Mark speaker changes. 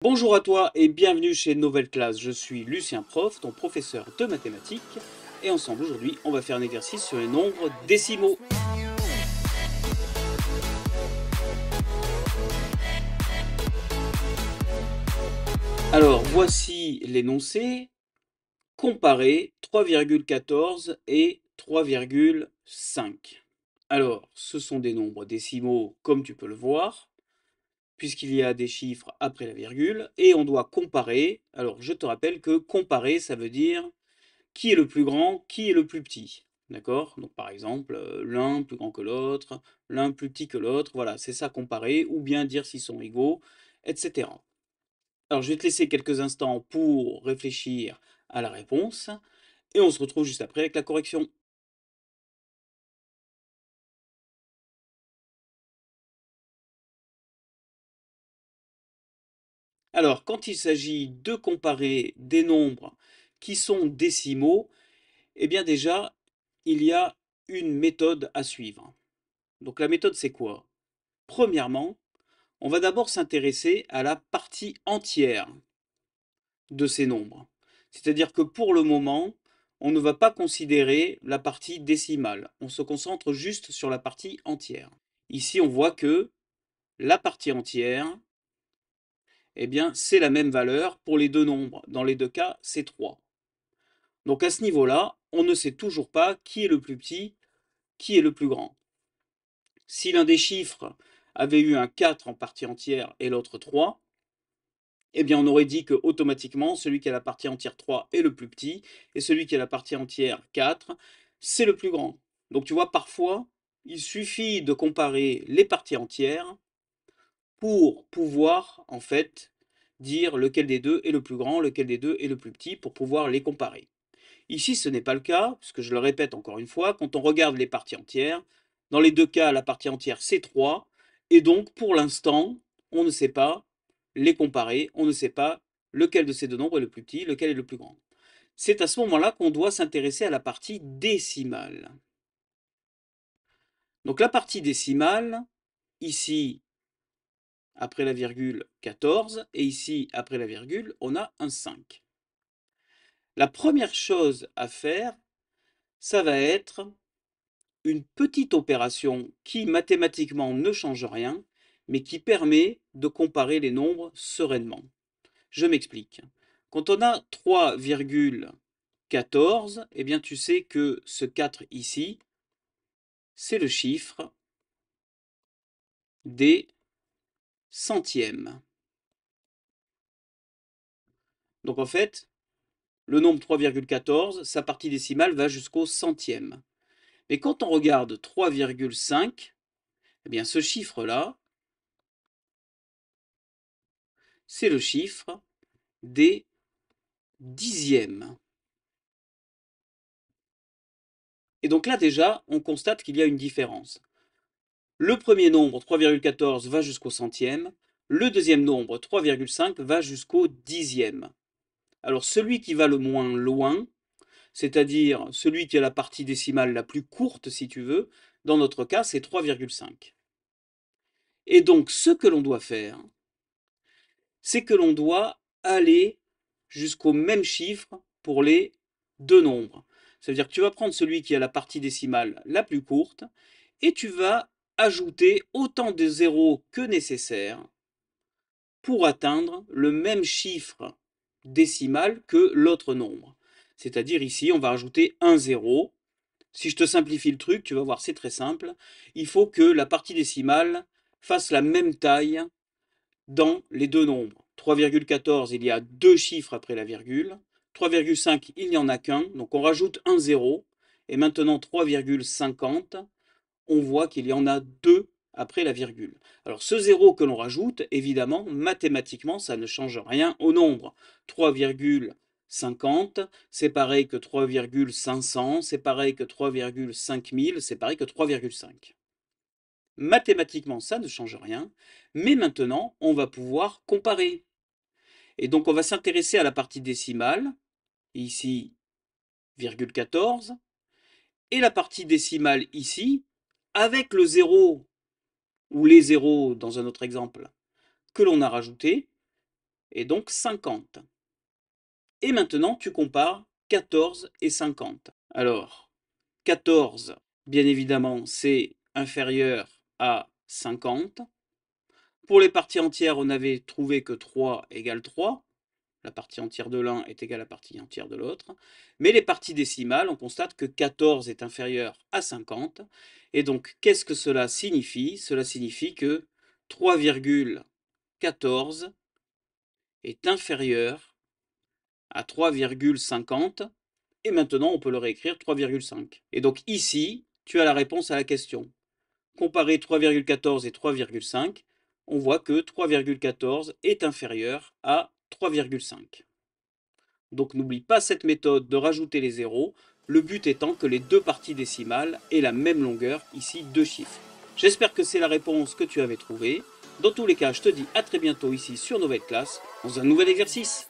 Speaker 1: Bonjour à toi et bienvenue chez Nouvelle Classe. Je suis Lucien Prof, ton professeur de mathématiques. Et ensemble aujourd'hui, on va faire un exercice sur les nombres décimaux. Alors, voici l'énoncé. Comparer 3,14 et 3,5. Alors, ce sont des nombres décimaux comme tu peux le voir, puisqu'il y a des chiffres après la virgule, et on doit comparer. Alors, je te rappelle que comparer, ça veut dire qui est le plus grand, qui est le plus petit. D'accord? Donc par exemple, l'un plus grand que l'autre, l'un plus petit que l'autre, voilà, c'est ça comparer, ou bien dire s'ils sont égaux, etc. Alors je vais te laisser quelques instants pour réfléchir à la réponse, et on se retrouve juste après avec la correction. Alors, quand il s'agit de comparer des nombres qui sont décimaux, eh bien déjà, il y a une méthode à suivre. Donc la méthode, c'est quoi? Premièrement, on va d'abord s'intéresser à la partie entière de ces nombres. C'est-à-dire que pour le moment, on ne va pas considérer la partie décimale. On se concentre juste sur la partie entière. Ici, on voit que la partie entière, eh bien, c'est la même valeur pour les deux nombres. Dans les deux cas, c'est 3. Donc à ce niveau-là, on ne sait toujours pas qui est le plus petit, qui est le plus grand. Si l'un des chiffres avait eu un 4 en partie entière et l'autre 3, eh bien on aurait dit que automatiquement celui qui a la partie entière 3 est le plus petit et celui qui a la partie entière 4, c'est le plus grand. Donc tu vois, parfois, il suffit de comparer les parties entières pour pouvoir en fait dire lequel des deux est le plus grand, lequel des deux est le plus petit pour pouvoir les comparer. Ici, ce n'est pas le cas, puisque je le répète encore une fois, quand on regarde les parties entières, dans les deux cas, la partie entière c'est 3, et donc pour l'instant, on ne sait pas les comparer, on ne sait pas lequel de ces deux nombres est le plus petit, lequel est le plus grand. C'est à ce moment-là qu'on doit s'intéresser à la partie décimale. Donc la partie décimale, ici, après la virgule 14, et ici, après la virgule, on a un 5. La première chose à faire, ça va être une petite opération qui mathématiquement ne change rien, mais qui permet de comparer les nombres sereinement. Je m'explique. Quand on a 3,14, eh bien tu sais que ce 4 ici, c'est le chiffre des centièmes. Donc en fait, le nombre 3,14, sa partie décimale va jusqu'au centième. Mais quand on regarde 3,5, eh bien ce chiffre-là, c'est le chiffre des dixièmes. Et donc là déjà, on constate qu'il y a une différence. Le premier nombre, 3,14, va jusqu'au centième. Le deuxième nombre, 3,5, va jusqu'au dixième. Alors celui qui va le moins loin, c'est-à-dire celui qui a la partie décimale la plus courte, si tu veux, dans notre cas, c'est 3,5. Et donc ce que l'on doit faire, c'est que l'on doit aller jusqu'au même chiffre pour les deux nombres. Ça veut dire que tu vas prendre celui qui a la partie décimale la plus courte et tu vas ajouter autant de zéros que nécessaire pour atteindre le même chiffre décimal que l'autre nombre. C'est-à-dire ici, on va rajouter un zéro. Si je te simplifie le truc, tu vas voir, c'est très simple. Il faut que la partie décimale fasse la même taille dans les deux nombres. 3,14, il y a deux chiffres après la virgule. 3,5, il n'y en a qu'un, donc on rajoute un zéro. Et maintenant 3,50, on voit qu'il y en a deux après la virgule. Alors ce zéro que l'on rajoute, évidemment, mathématiquement, ça ne change rien au nombre. 3,50, c'est pareil que 3,500, c'est pareil que 3,5000, c'est pareil que 3,5. Mathématiquement, ça ne change rien, mais maintenant, on va pouvoir comparer. Et donc, on va s'intéresser à la partie décimale, ici, virgule 14, et la partie décimale ici, avec le zéro, ou les zéros dans un autre exemple, que l'on a rajouté, et donc 50. Et maintenant, tu compares 14 et 50. Alors, 14, bien évidemment, c'est inférieur à 50. Pour les parties entières, on avait trouvé que 3 égale 3. La partie entière de l'un est égale à la partie entière de l'autre. Mais les parties décimales, on constate que 14 est inférieur à 50. Et donc, qu'est-ce que cela signifie? Cela signifie que 3,14 est inférieur à 3,50. Et maintenant, on peut le réécrire 3,5. Et donc ici, tu as la réponse à la question. Comparer 3,14 et 3,5, on voit que 3,14 est inférieur à 3,5. Donc n'oublie pas cette méthode de rajouter les zéros, le but étant que les deux parties décimales aient la même longueur, ici deux chiffres. J'espère que c'est la réponse que tu avais trouvée. Dans tous les cas, je te dis à très bientôt ici sur Nouvelle Classe, dans un nouvel exercice.